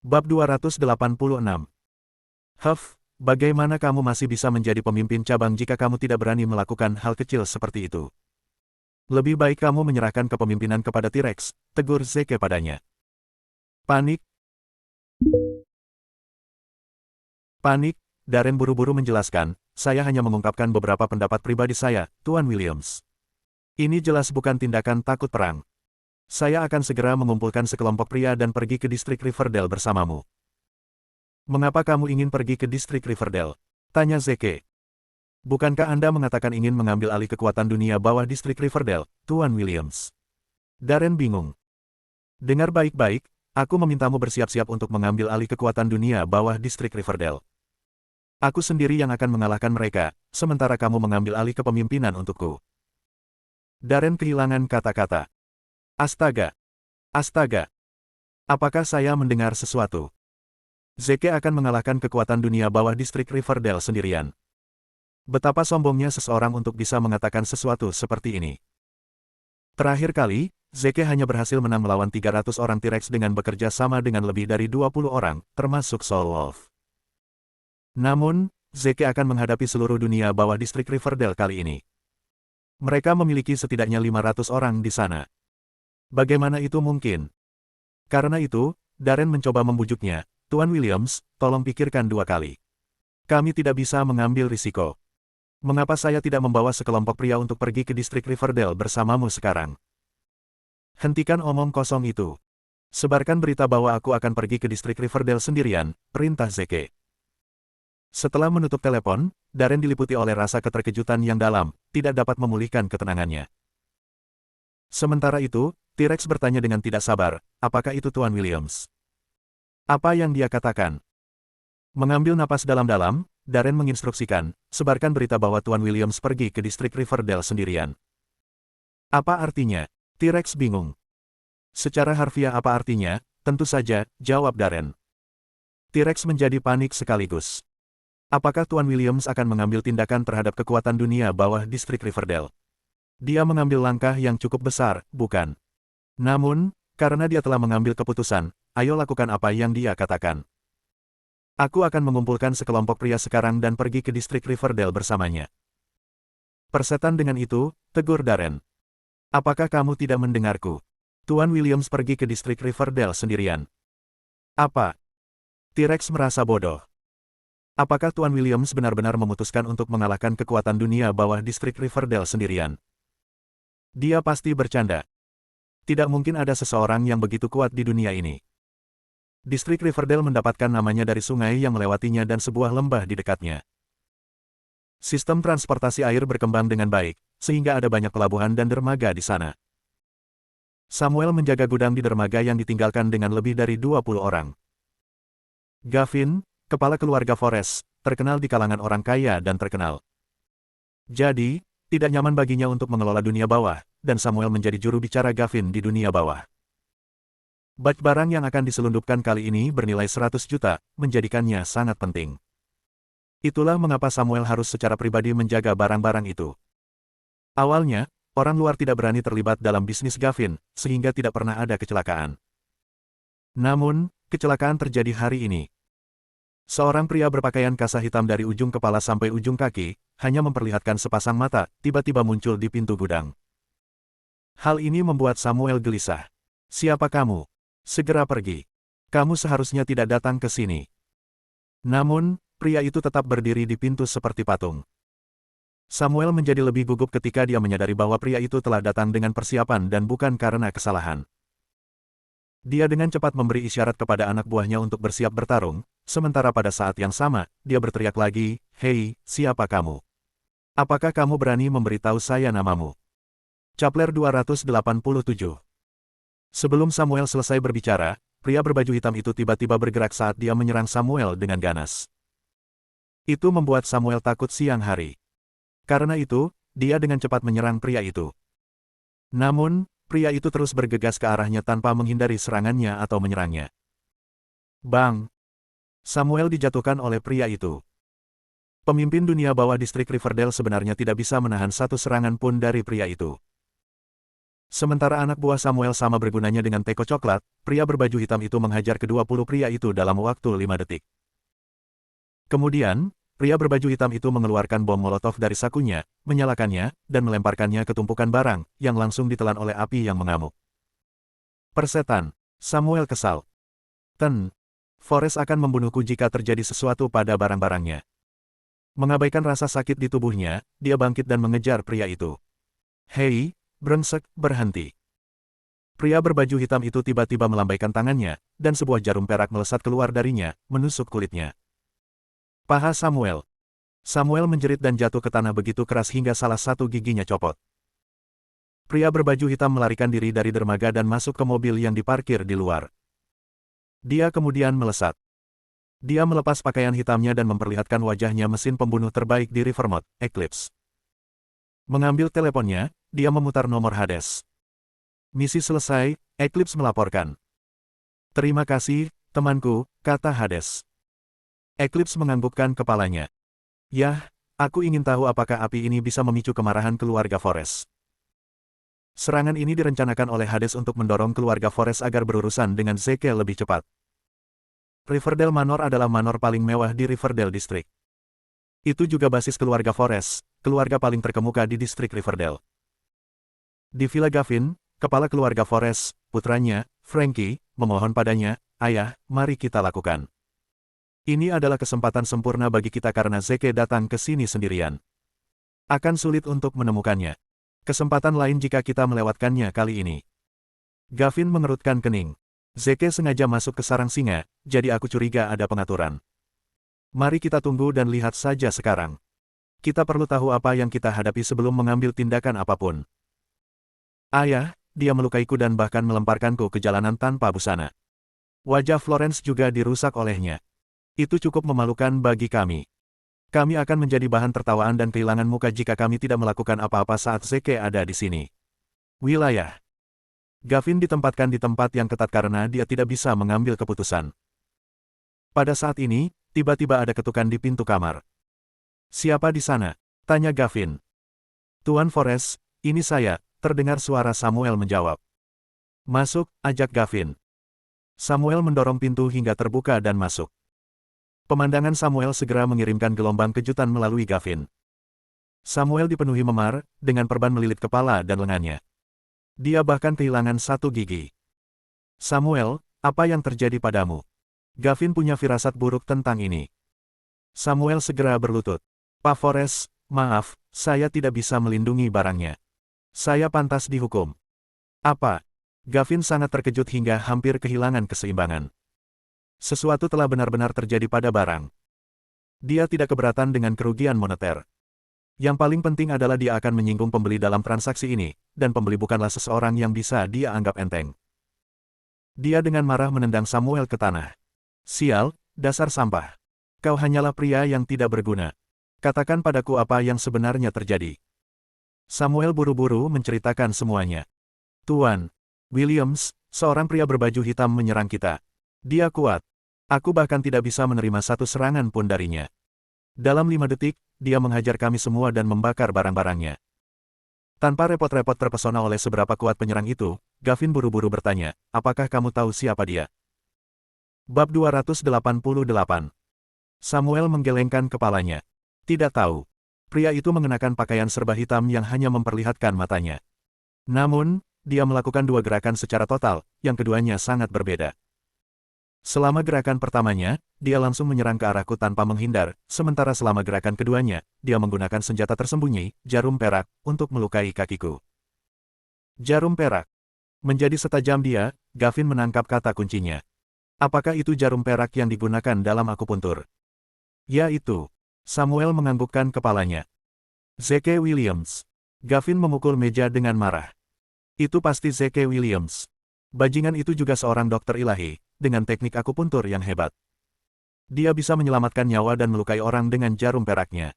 Bab 286. Huff, bagaimana kamu masih bisa menjadi pemimpin cabang jika kamu tidak berani melakukan hal kecil seperti itu? Lebih baik kamu menyerahkan kepemimpinan kepada T-Rex, tegur Zeke padanya. Panik, panik, Darren buru-buru menjelaskan, saya hanya mengungkapkan beberapa pendapat pribadi saya, Tuan Williams. Ini jelas bukan tindakan takut perang. Saya akan segera mengumpulkan sekelompok pria dan pergi ke distrik Riverdale bersamamu. Mengapa kamu ingin pergi ke distrik Riverdale? Tanya Zeke. Bukankah Anda mengatakan ingin mengambil alih kekuatan dunia bawah distrik Riverdale, Tuan Williams? Darren bingung. Dengar baik-baik, aku memintamu bersiap-siap untuk mengambil alih kekuatan dunia bawah distrik Riverdale. Aku sendiri yang akan mengalahkan mereka, sementara kamu mengambil alih kepemimpinan untukku. Darren kehilangan kata-kata. Astaga! Astaga! Apakah saya mendengar sesuatu? Zeke akan mengalahkan kekuatan dunia bawah distrik Riverdale sendirian. Betapa sombongnya seseorang untuk bisa mengatakan sesuatu seperti ini. Terakhir kali, Zeke hanya berhasil menang melawan 300 orang T-Rex dengan bekerja sama dengan lebih dari 20 orang, termasuk Soul Wolf. Namun, Zeke akan menghadapi seluruh dunia bawah distrik Riverdale kali ini. Mereka memiliki setidaknya 500 orang di sana. Bagaimana itu mungkin? Karena itu, Darren mencoba membujuknya, Tuan Williams, tolong pikirkan dua kali. Kami tidak bisa mengambil risiko. Mengapa saya tidak membawa sekelompok pria untuk pergi ke distrik Riverdale bersamamu sekarang? Hentikan omong kosong itu. Sebarkan berita bahwa aku akan pergi ke distrik Riverdale sendirian, perintah Zeke. Setelah menutup telepon, Darren diliputi oleh rasa keterkejutan yang dalam, tidak dapat memulihkan ketenangannya. Sementara itu, T-Rex bertanya dengan tidak sabar, apakah itu Tuan Williams? Apa yang dia katakan? Mengambil napas dalam-dalam, Darren menginstruksikan, sebarkan berita bahwa Tuan Williams pergi ke distrik Riverdale sendirian. Apa artinya? T-Rex bingung. Secara harfiah apa artinya? Tentu saja, jawab Darren. T-Rex menjadi panik sekaligus. Apakah Tuan Williams akan mengambil tindakan terhadap kekuatan dunia bawah distrik Riverdale? Dia mengambil langkah yang cukup besar, bukan? Namun, karena dia telah mengambil keputusan, ayo lakukan apa yang dia katakan. Aku akan mengumpulkan sekelompok pria sekarang dan pergi ke distrik Riverdale bersamanya. Persetan dengan itu, tegur Darren. Apakah kamu tidak mendengarku? Tuan Williams pergi ke distrik Riverdale sendirian. Apa? T-Rex merasa bodoh. Apakah Tuan Williams benar-benar memutuskan untuk mengalahkan kekuatan dunia bawah distrik Riverdale sendirian? Dia pasti bercanda. Tidak mungkin ada seseorang yang begitu kuat di dunia ini. Distrik Riverdale mendapatkan namanya dari sungai yang melewatinya dan sebuah lembah di dekatnya. Sistem transportasi air berkembang dengan baik, sehingga ada banyak pelabuhan dan dermaga di sana. Samuel menjaga gudang di dermaga yang ditinggalkan dengan lebih dari 20 orang. Gavin, kepala keluarga Forrest, terkenal di kalangan orang kaya dan terkenal. Jadi, tidak nyaman baginya untuk mengelola dunia bawah, dan Samuel menjadi juru bicara Gavin di dunia bawah. Batch barang yang akan diselundupkan kali ini bernilai 100 juta, menjadikannya sangat penting. Itulah mengapa Samuel harus secara pribadi menjaga barang-barang itu. Awalnya, orang luar tidak berani terlibat dalam bisnis Gavin, sehingga tidak pernah ada kecelakaan. Namun, kecelakaan terjadi hari ini. Seorang pria berpakaian kasah hitam dari ujung kepala sampai ujung kaki, hanya memperlihatkan sepasang mata, tiba-tiba muncul di pintu gudang. Hal ini membuat Samuel gelisah. Siapa kamu? Segera pergi. Kamu seharusnya tidak datang ke sini. Namun, pria itu tetap berdiri di pintu seperti patung. Samuel menjadi lebih gugup ketika dia menyadari bahwa pria itu telah datang dengan persiapan dan bukan karena kesalahan. Dia dengan cepat memberi isyarat kepada anak buahnya untuk bersiap bertarung, sementara pada saat yang sama, dia berteriak lagi, "Hei, siapa kamu? Apakah kamu berani memberitahu saya namamu?" Chapter 287. Sebelum Samuel selesai berbicara, pria berbaju hitam itu tiba-tiba bergerak saat dia menyerang Samuel dengan ganas. Itu membuat Samuel takut siang hari. Karena itu, dia dengan cepat menyerang pria itu. Namun, pria itu terus bergegas ke arahnya tanpa menghindari serangannya atau menyerangnya. Bang! Samuel dijatuhkan oleh pria itu. Pemimpin dunia bawah distrik Riverdale sebenarnya tidak bisa menahan satu serangan pun dari pria itu. Sementara anak buah Samuel sama bergunanya dengan teko coklat, pria berbaju hitam itu menghajar ke-20 pria itu dalam waktu 5 detik. Kemudian, pria berbaju hitam itu mengeluarkan bom molotov dari sakunya, menyalakannya, dan melemparkannya ke tumpukan barang, yang langsung ditelan oleh api yang mengamuk. Persetan, Samuel kesal. Forrest akan membunuhku jika terjadi sesuatu pada barang-barangnya. Mengabaikan rasa sakit di tubuhnya, dia bangkit dan mengejar pria itu. Hei, brengsek, berhenti. Pria berbaju hitam itu tiba-tiba melambaikan tangannya, dan sebuah jarum perak melesat keluar darinya, menusuk kulitnya. Paha Samuel. Samuel menjerit dan jatuh ke tanah begitu keras hingga salah satu giginya copot. Pria berbaju hitam melarikan diri dari dermaga dan masuk ke mobil yang diparkir di luar. Dia kemudian melesat. Dia melepas pakaian hitamnya dan memperlihatkan wajahnya mesin pembunuh terbaik di Rivermouth, Eclipse. Mengambil teleponnya, dia memutar nomor Hades. Misi selesai, Eclipse melaporkan. Terima kasih, temanku, kata Hades. Eclipse menganggukkan kepalanya. Yah, aku ingin tahu apakah api ini bisa memicu kemarahan keluarga Forrest. Serangan ini direncanakan oleh Hades untuk mendorong keluarga Forrest agar berurusan dengan Zeke lebih cepat. Riverdale Manor adalah manor paling mewah di Riverdale District. Itu juga basis keluarga Forrest, keluarga paling terkemuka di distrik Riverdale. Di Villa Gavin, kepala keluarga Forrest, putranya, Frankie, memohon padanya, "Ayah, mari kita lakukan. Ini adalah kesempatan sempurna bagi kita karena Zeke datang ke sini sendirian. Akan sulit untuk menemukannya. Kesempatan lain jika kita melewatkannya kali ini." Gavin mengerutkan kening. Zeke sengaja masuk ke sarang singa, jadi aku curiga ada pengaturan. Mari kita tunggu dan lihat saja sekarang. Kita perlu tahu apa yang kita hadapi sebelum mengambil tindakan apapun. Ayah, dia melukaiku dan bahkan melemparkanku ke jalanan tanpa busana. Wajah Florence juga dirusak olehnya. Itu cukup memalukan bagi kami. Kami akan menjadi bahan tertawaan dan kehilangan muka jika kami tidak melakukan apa-apa saat Zeke ada di sini. Wilayah. Gavin ditempatkan di tempat yang ketat karena dia tidak bisa mengambil keputusan. Pada saat ini, tiba-tiba ada ketukan di pintu kamar. "Siapa di sana?" tanya Gavin. "Tuan Forrest, ini saya," terdengar suara Samuel menjawab. "Masuk," ajak Gavin. Samuel mendorong pintu hingga terbuka dan masuk. Pemandangan Samuel segera mengirimkan gelombang kejutan melalui Gavin. Samuel dipenuhi memar, dengan perban melilit kepala dan lengannya. Dia bahkan kehilangan satu gigi. "Samuel, apa yang terjadi padamu?" Gavin punya firasat buruk tentang ini. Samuel segera berlutut. "Pak Forrest, maaf, saya tidak bisa melindungi barangnya. Saya pantas dihukum." "Apa?" Gavin sangat terkejut hingga hampir kehilangan keseimbangan. Sesuatu telah benar-benar terjadi pada barang. Dia tidak keberatan dengan kerugian moneter. Yang paling penting adalah dia akan menyinggung pembeli dalam transaksi ini, dan pembeli bukanlah seseorang yang bisa dia anggap enteng. Dia dengan marah menendang Samuel ke tanah. "Sial, dasar sampah. Kau hanyalah pria yang tidak berguna. Katakan padaku apa yang sebenarnya terjadi." Samuel buru-buru menceritakan semuanya. "Tuan Williams, seorang pria berbaju hitam menyerang kita. Dia kuat. Aku bahkan tidak bisa menerima satu serangan pun darinya. Dalam 5 detik, dia menghajar kami semua dan membakar barang-barangnya." Tanpa repot-repot terpesona oleh seberapa kuat penyerang itu, Gavin buru-buru bertanya, "Apakah kamu tahu siapa dia?" Bab 288. Samuel menggelengkan kepalanya. Tidak tahu. Pria itu mengenakan pakaian serba hitam yang hanya memperlihatkan matanya. Namun, dia melakukan 2 gerakan secara total, yang keduanya sangat berbeda. Selama gerakan pertamanya, dia langsung menyerang ke arahku tanpa menghindar, sementara selama gerakan keduanya, dia menggunakan senjata tersembunyi, jarum perak, untuk melukai kakiku. Jarum perak. Menjadi setajam dia, Gavin menangkap kata kuncinya. Apakah itu jarum perak yang digunakan dalam akupuntur? Ya itu. Samuel menganggukkan kepalanya. Zeke Williams. Gavin memukul meja dengan marah. Itu pasti Zeke Williams. Bajingan itu juga seorang dokter ilahi, dengan teknik akupuntur yang hebat. Dia bisa menyelamatkan nyawa dan melukai orang dengan jarum peraknya.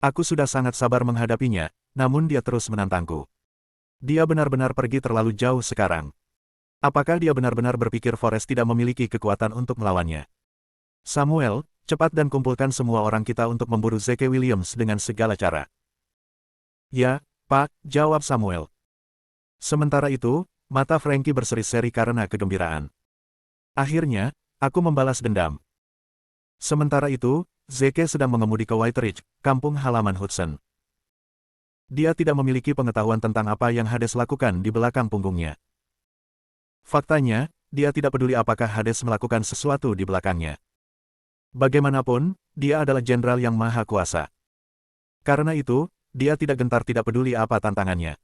Aku sudah sangat sabar menghadapinya, namun dia terus menantangku. Dia benar-benar pergi terlalu jauh sekarang. Apakah dia benar-benar berpikir Forrest tidak memiliki kekuatan untuk melawannya? Samuel, cepat dan kumpulkan semua orang kita untuk memburu Zeke Williams dengan segala cara. Ya, Pak, jawab Samuel. Sementara itu, mata Frankie berseri-seri karena kegembiraan. Akhirnya, aku membalas dendam. Sementara itu, Zeke sedang mengemudi ke White Ridge, kampung halaman Hudson. Dia tidak memiliki pengetahuan tentang apa yang Hades lakukan di belakang punggungnya. Faktanya, dia tidak peduli apakah Hades melakukan sesuatu di belakangnya. Bagaimanapun, dia adalah jenderal yang maha kuasa. Karena itu, dia tidak gentar tidak peduli apa tantangannya.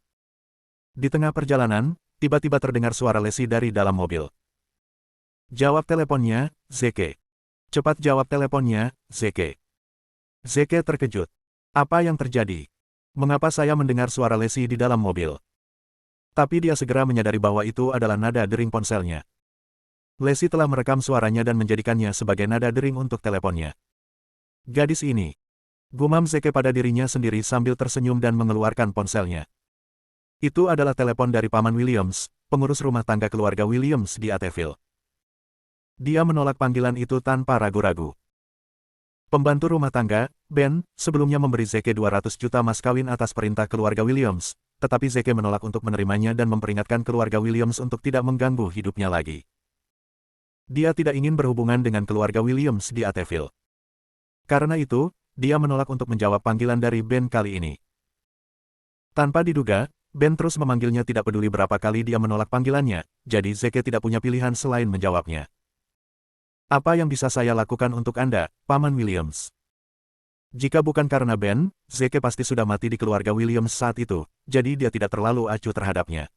Di tengah perjalanan, tiba-tiba terdengar suara Lesi dari dalam mobil. Jawab teleponnya, Zeke. Cepat jawab teleponnya, Zeke. Zeke terkejut. Apa yang terjadi? Mengapa saya mendengar suara Lesi di dalam mobil? Tapi dia segera menyadari bahwa itu adalah nada dering ponselnya. Lesi telah merekam suaranya dan menjadikannya sebagai nada dering untuk teleponnya. Gadis ini. Gumam Zeke pada dirinya sendiri sambil tersenyum dan mengeluarkan ponselnya. Itu adalah telepon dari Paman Williams, pengurus rumah tangga keluarga Williams di Ateville. Dia menolak panggilan itu tanpa ragu-ragu. Pembantu rumah tangga, Ben, sebelumnya memberi Zeke 200 juta mas kawin atas perintah keluarga Williams, tetapi Zeke menolak untuk menerimanya dan memperingatkan keluarga Williams untuk tidak mengganggu hidupnya lagi. Dia tidak ingin berhubungan dengan keluarga Williams di Ateville. Karena itu, dia menolak untuk menjawab panggilan dari Ben kali ini. Tanpa diduga, Ben terus memanggilnya tidak peduli berapa kali dia menolak panggilannya, jadi Zeke tidak punya pilihan selain menjawabnya. Apa yang bisa saya lakukan untuk Anda, Paman Williams? Jika bukan karena Ben, Zeke pasti sudah mati di keluarga Williams saat itu, jadi dia tidak terlalu acuh terhadapnya.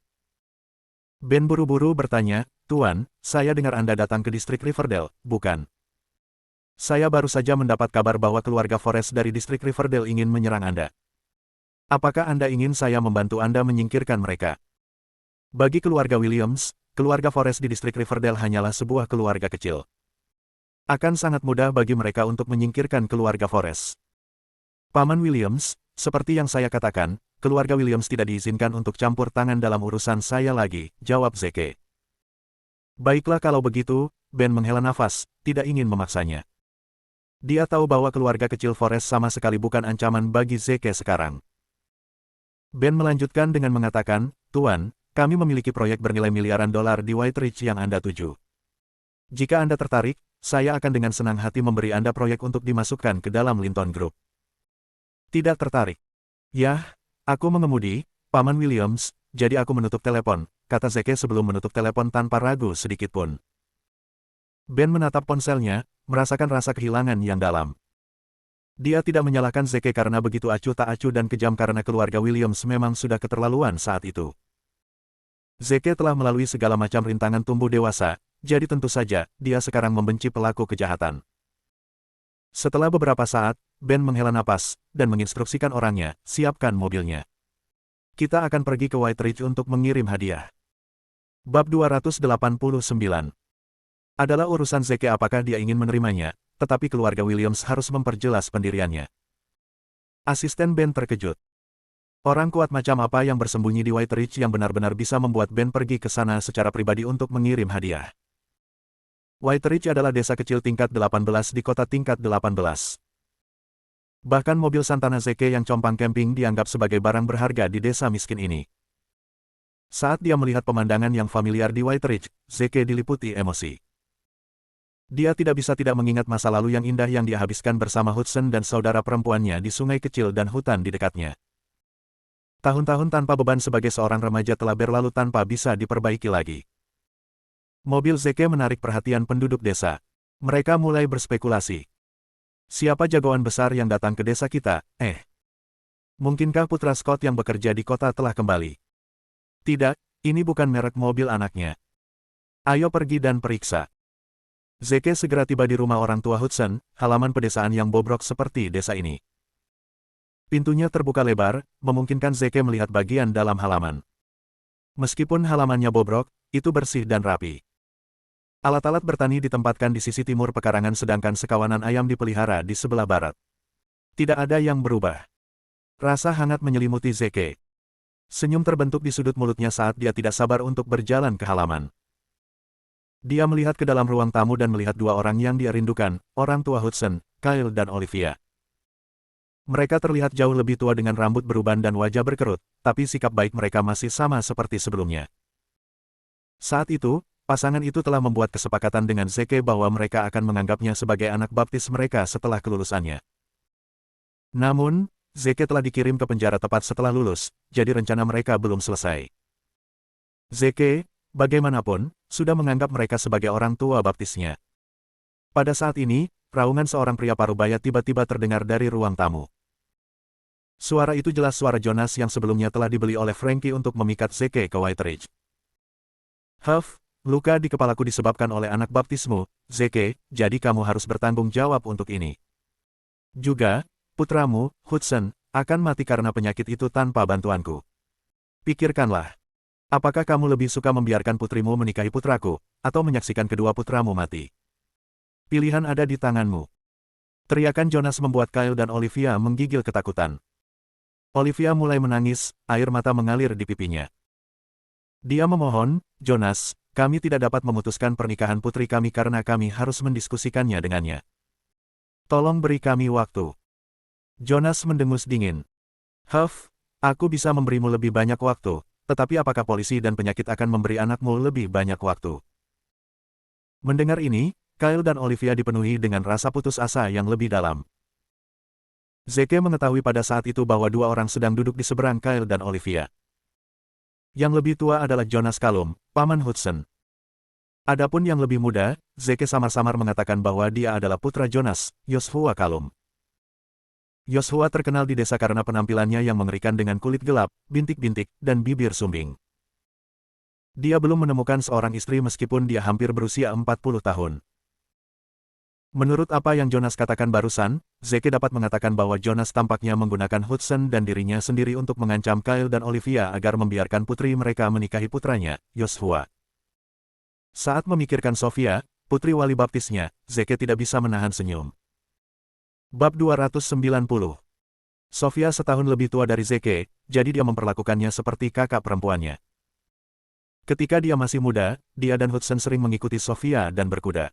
Ben buru-buru bertanya, Tuan, saya dengar Anda datang ke distrik Riverdale, bukan? Saya baru saja mendapat kabar bahwa keluarga Forrest dari distrik Riverdale ingin menyerang Anda. Apakah Anda ingin saya membantu Anda menyingkirkan mereka? Bagi keluarga Williams, keluarga Forrest di distrik Riverdale hanyalah sebuah keluarga kecil. Akan sangat mudah bagi mereka untuk menyingkirkan keluarga Forrest. Paman Williams, seperti yang saya katakan, keluarga Williams tidak diizinkan untuk campur tangan dalam urusan saya lagi, jawab Zeke. Baiklah kalau begitu, Ben menghela nafas, tidak ingin memaksanya. Dia tahu bahwa keluarga kecil Forrest sama sekali bukan ancaman bagi Zeke sekarang. Ben melanjutkan dengan mengatakan, Tuan, kami memiliki proyek bernilai miliaran dolar di White Ridge yang Anda tuju. Jika Anda tertarik, saya akan dengan senang hati memberi Anda proyek untuk dimasukkan ke dalam Linton Group. Tidak tertarik. Yah, aku mengemudi, Paman Williams, jadi aku menutup telepon, kata Zeke sebelum menutup telepon tanpa ragu sedikitpun. Ben menatap ponselnya, merasakan rasa kehilangan yang dalam. Dia tidak menyalahkan Zeke karena begitu acuh tak acuh dan kejam karena keluarga Williams memang sudah keterlaluan saat itu. Zeke telah melalui segala macam rintangan tumbuh dewasa, jadi tentu saja, dia sekarang membenci pelaku kejahatan. Setelah beberapa saat, Ben menghela napas, dan menginstruksikan orangnya, siapkan mobilnya. Kita akan pergi ke White Ridge untuk mengirim hadiah. Bab 289. Adalah urusan Zeke apakah dia ingin menerimanya, tetapi keluarga Williams harus memperjelas pendiriannya. Asisten Ben terkejut. Orang kuat macam apa yang bersembunyi di White Ridge yang benar-benar bisa membuat Ben pergi ke sana secara pribadi untuk mengirim hadiah. White Ridge adalah desa kecil tingkat 18 di kota tingkat 18. Bahkan mobil Santana Zeke yang compang camping dianggap sebagai barang berharga di desa miskin ini. Saat dia melihat pemandangan yang familiar di White Ridge, Zeke diliputi emosi. Dia tidak bisa tidak mengingat masa lalu yang indah yang dia habiskan bersama Hudson dan saudara perempuannya di sungai kecil dan hutan di dekatnya. Tahun-tahun tanpa beban sebagai seorang remaja telah berlalu tanpa bisa diperbaiki lagi. Mobil Zeke menarik perhatian penduduk desa. Mereka mulai berspekulasi. Siapa jagoan besar yang datang ke desa kita, Mungkinkah putra Scott yang bekerja di kota telah kembali? Tidak, ini bukan merek mobil anaknya. Ayo pergi dan periksa. Zeke segera tiba di rumah orang tua Hudson, halaman pedesaan yang bobrok seperti desa ini. Pintunya terbuka lebar, memungkinkan Zeke melihat bagian dalam halaman. Meskipun halamannya bobrok, itu bersih dan rapi. Alat-alat bertani ditempatkan di sisi timur pekarangan sedangkan sekawanan ayam dipelihara di sebelah barat. Tidak ada yang berubah. Rasa hangat menyelimuti Zeke. Senyum terbentuk di sudut mulutnya saat dia tidak sabar untuk berjalan ke halaman. Dia melihat ke dalam ruang tamu dan melihat dua orang yang dia rindukan, orang tua Hudson, Kyle dan Olivia. Mereka terlihat jauh lebih tua dengan rambut beruban dan wajah berkerut, tapi sikap baik mereka masih sama seperti sebelumnya. Saat itu, pasangan itu telah membuat kesepakatan dengan Zeke bahwa mereka akan menganggapnya sebagai anak baptis mereka setelah kelulusannya. Namun, Zeke telah dikirim ke penjara tepat setelah lulus, jadi rencana mereka belum selesai. Zeke, bagaimanapun, sudah menganggap mereka sebagai orang tua baptisnya. Pada saat ini, raungan seorang pria parubaya tiba-tiba terdengar dari ruang tamu. Suara itu jelas suara Jonas yang sebelumnya telah dibeli oleh Frankie untuk memikat Zeke ke White Ridge. Huff, luka di kepalaku disebabkan oleh anak baptismu, Zeke, jadi kamu harus bertanggung jawab untuk ini. Juga, putramu, Hudson, akan mati karena penyakit itu tanpa bantuanku. Pikirkanlah. Apakah kamu lebih suka membiarkan putrimu menikahi putraku, atau menyaksikan kedua putramu mati? Pilihan ada di tanganmu. Teriakan Jonas membuat Kyle dan Olivia menggigil ketakutan. Olivia mulai menangis, air mata mengalir di pipinya. Dia memohon, Jonas, kami tidak dapat memutuskan pernikahan putri kami karena kami harus mendiskusikannya dengannya. Tolong beri kami waktu. Jonas mendengus dingin. Huff, aku bisa memberimu lebih banyak waktu. Tetapi apakah polisi dan penyakit akan memberi anakmu lebih banyak waktu? Mendengar ini, Kyle dan Olivia dipenuhi dengan rasa putus asa yang lebih dalam. Zeke mengetahui pada saat itu bahwa dua orang sedang duduk di seberang Kyle dan Olivia. Yang lebih tua adalah Jonas Kalum, paman Hudson. Adapun yang lebih muda, Zeke samar-samar mengatakan bahwa dia adalah putra Jonas, Yoshua Kalum. Yoshua terkenal di desa karena penampilannya yang mengerikan dengan kulit gelap, bintik-bintik, dan bibir sumbing. Dia belum menemukan seorang istri meskipun dia hampir berusia 40 tahun. Menurut apa yang Jonas katakan barusan, Zeke dapat mengatakan bahwa Jonas tampaknya menggunakan Hudson dan dirinya sendiri untuk mengancam Kyle dan Olivia agar membiarkan putri mereka menikahi putranya, Yoshua. Saat memikirkan Sofia, putri wali baptisnya, Zeke tidak bisa menahan senyum. Bab 290. Sofia setahun lebih tua dari Zeke, jadi dia memperlakukannya seperti kakak perempuannya. Ketika dia masih muda, dia dan Hudson sering mengikuti Sofia dan berkuda.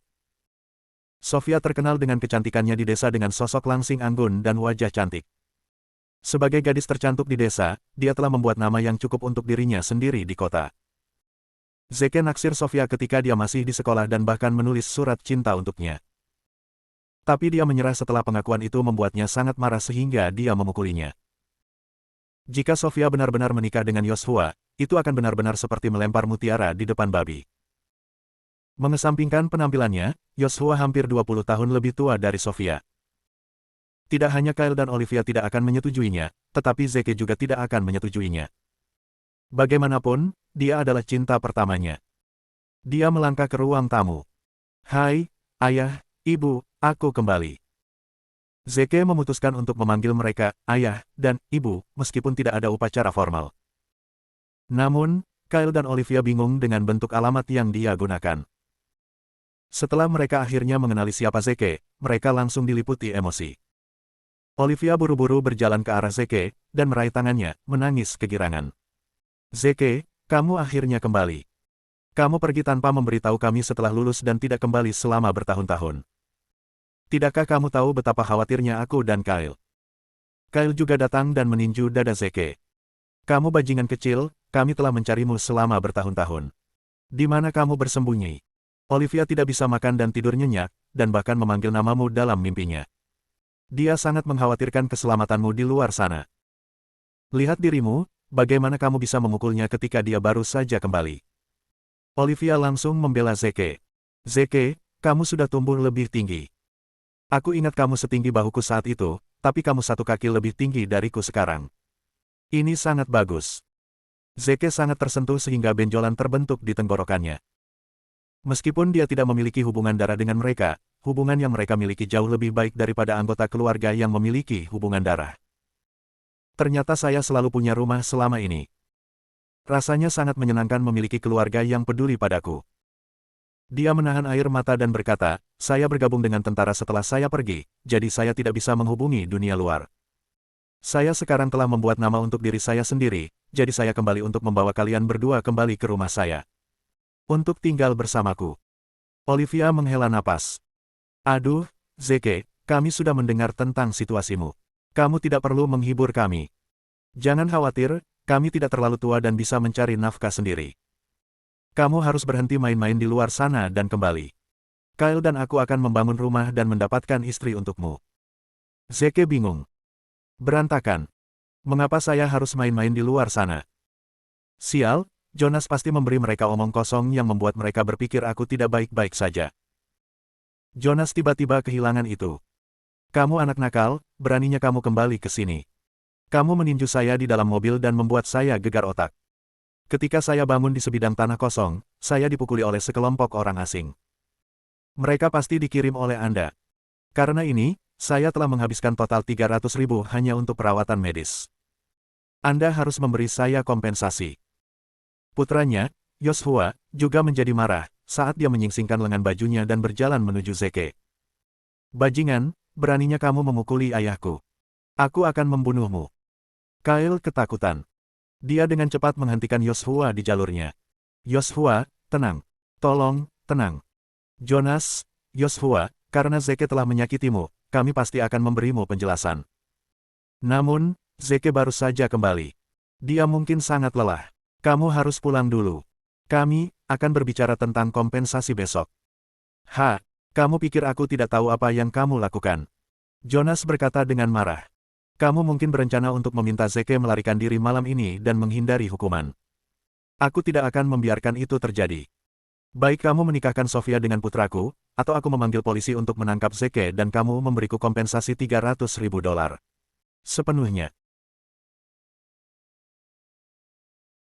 Sofia terkenal dengan kecantikannya di desa dengan sosok langsing anggun dan wajah cantik. Sebagai gadis tercantik di desa, dia telah membuat nama yang cukup untuk dirinya sendiri di kota. Zeke naksir Sofia ketika dia masih di sekolah dan bahkan menulis surat cinta untuknya. Tapi dia menyerah setelah pengakuan itu membuatnya sangat marah sehingga dia memukulinya. Jika Sofia benar-benar menikah dengan Yoshua, itu akan benar-benar seperti melempar mutiara di depan babi. Mengesampingkan penampilannya, Yoshua hampir 20 tahun lebih tua dari Sofia. Tidak hanya Kyle dan Olivia tidak akan menyetujuinya, tetapi Zeke juga tidak akan menyetujuinya. Bagaimanapun, dia adalah cinta pertamanya. Dia melangkah ke ruang tamu. Hai, ayah, ibu, aku kembali. Zeke memutuskan untuk memanggil mereka, ayah, dan ibu, meskipun tidak ada upacara formal. Namun, Kyle dan Olivia bingung dengan bentuk alamat yang dia gunakan. Setelah mereka akhirnya mengenali siapa Zeke, mereka langsung diliputi emosi. Olivia buru-buru berjalan ke arah Zeke, dan meraih tangannya, menangis kegirangan. Zeke, kamu akhirnya kembali. Kamu pergi tanpa memberitahu kami setelah lulus dan tidak kembali selama bertahun-tahun. Tidakkah kamu tahu betapa khawatirnya aku dan Kyle? Kyle juga datang dan meninju dada Zeke. Kamu bajingan kecil, kami telah mencarimu selama bertahun-tahun. Di mana kamu bersembunyi? Olivia tidak bisa makan dan tidur nyenyak, dan bahkan memanggil namamu dalam mimpinya. Dia sangat mengkhawatirkan keselamatanmu di luar sana. Lihat dirimu, bagaimana kamu bisa memukulnya ketika dia baru saja kembali? Olivia langsung membela Zeke. Zeke, kamu sudah tumbuh lebih tinggi. Aku ingat kamu setinggi bahuku saat itu, tapi kamu satu kaki lebih tinggi dariku sekarang. Ini sangat bagus. Zeke sangat tersentuh sehingga benjolan terbentuk di tenggorokannya. Meskipun dia tidak memiliki hubungan darah dengan mereka, hubungan yang mereka miliki jauh lebih baik daripada anggota keluarga yang memiliki hubungan darah. Ternyata saya selalu punya rumah selama ini. Rasanya sangat menyenangkan memiliki keluarga yang peduli padaku. Dia menahan air mata dan berkata, saya bergabung dengan tentara setelah saya pergi, jadi saya tidak bisa menghubungi dunia luar. Saya sekarang telah membuat nama untuk diri saya sendiri, jadi saya kembali untuk membawa kalian berdua kembali ke rumah saya. Untuk tinggal bersamaku. Olivia menghela napas. Aduh, Zeke, kami sudah mendengar tentang situasimu. Kamu tidak perlu menghibur kami. Jangan khawatir, kami tidak terlalu tua dan bisa mencari nafkah sendiri. Kamu harus berhenti main-main di luar sana dan kembali. Kyle dan aku akan membangun rumah dan mendapatkan istri untukmu. Zeke bingung. Berantakan. Mengapa saya harus main-main di luar sana? Sial, Jonas pasti memberi mereka omong kosong yang membuat mereka berpikir aku tidak baik-baik saja. Jonas tiba-tiba kehilangan itu. Kamu anak nakal, beraninya kamu kembali ke sini. Kamu meninju saya di dalam mobil dan membuat saya gegar otak. Ketika saya bangun di sebidang tanah kosong, saya dipukuli oleh sekelompok orang asing. Mereka pasti dikirim oleh Anda. Karena ini, saya telah menghabiskan total 300.000 hanya untuk perawatan medis. Anda harus memberi saya kompensasi. Putranya, Yoshua, juga menjadi marah saat dia menyingsingkan lengan bajunya dan berjalan menuju Zeke. Bajingan, beraninya kamu memukuli ayahku. Aku akan membunuhmu. Kyle ketakutan. Dia dengan cepat menghentikan Yoshua di jalurnya. Yoshua, tenang. Tolong, tenang. Jonas, Yoshua, karena Zeke telah menyakitimu, kami pasti akan memberimu penjelasan. Namun, Zeke baru saja kembali. Dia mungkin sangat lelah. Kamu harus pulang dulu. Kami akan berbicara tentang kompensasi besok. Kamu pikir aku tidak tahu apa yang kamu lakukan? Jonas berkata dengan marah. Kamu mungkin berencana untuk meminta Zeke melarikan diri malam ini dan menghindari hukuman. Aku tidak akan membiarkan itu terjadi. Baik kamu menikahkan Sofia dengan putraku, atau aku memanggil polisi untuk menangkap Zeke dan kamu memberiku kompensasi $300.000. Sepenuhnya.